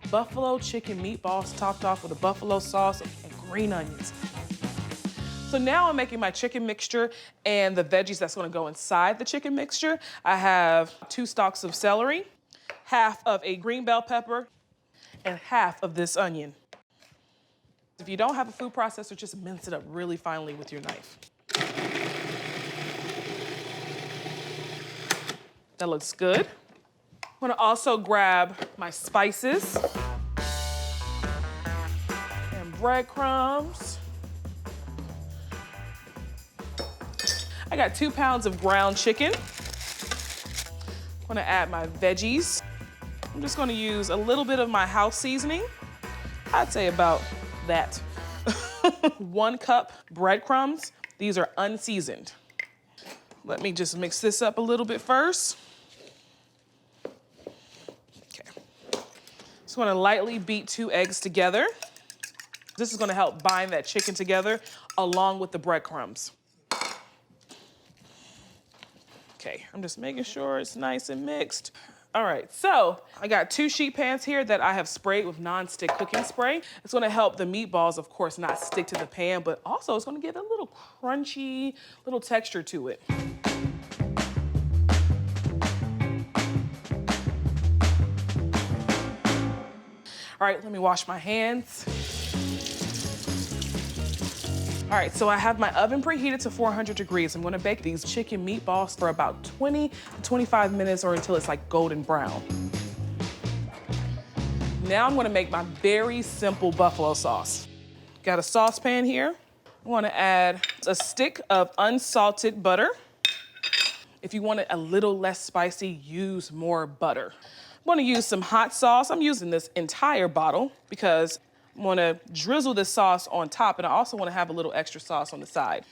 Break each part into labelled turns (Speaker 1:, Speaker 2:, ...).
Speaker 1: buffalo chicken meatballs topped off with a buffalo sauce and green onions. So now I'm making my chicken mixture and the veggies that's gonna go inside the chicken mixture. I have 2 stalks of celery, half of a green bell pepper, and half of this onion. If you don't have a food processor, just mince it up really finely with your knife. That looks good. I'm gonna also grab my spices and breadcrumbs. I got 2 pounds of ground chicken. I'm gonna add my veggies. I'm just gonna use a little bit of my house seasoning. I'd say about that. 1 cup breadcrumbs. These are unseasoned. Let me just mix this up a little bit first. Okay. Just wanna lightly beat 2 eggs together. This is gonna help bind that chicken together along with the breadcrumbs. Okay, I'm just making sure it's nice and mixed. All right, so I got 2 sheet pans here that I have sprayed with non-stick cooking spray. It's gonna help the meatballs, of course, not stick to the pan, but also it's gonna give a little crunchy, little texture to it. All right, let me wash my hands. All right, so I have my oven preheated to 400 degrees. I'm gonna bake these chicken meatballs for about 20 to 25 minutes or until it's like golden brown. Now I'm gonna make my very simple buffalo sauce. Got a saucepan here. I wanna add a stick of unsalted butter. If you want it a little less spicy, use more butter. I'm gonna use some hot sauce. I'm using this entire bottle because I'm gonna drizzle this sauce on top, and I also wanna have a little extra sauce on the side.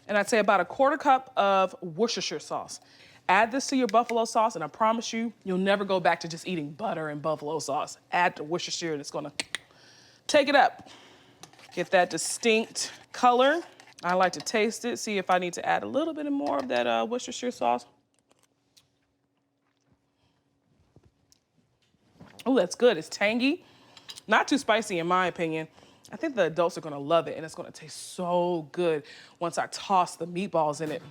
Speaker 1: And I'd say about a 1/4 cup of Worcestershire sauce. Add this to your buffalo sauce, and I promise you, you'll never go back to just eating butter and buffalo sauce. Add the Worcestershire, and it's gonna take it up. Get that distinct color. I like to taste it, see if I need to add a little bit more of that Worcestershire sauce. Oh, that's good, it's tangy. Not too spicy in my opinion. I think the adults are gonna love it and it's gonna taste so good once I toss the meatballs in it.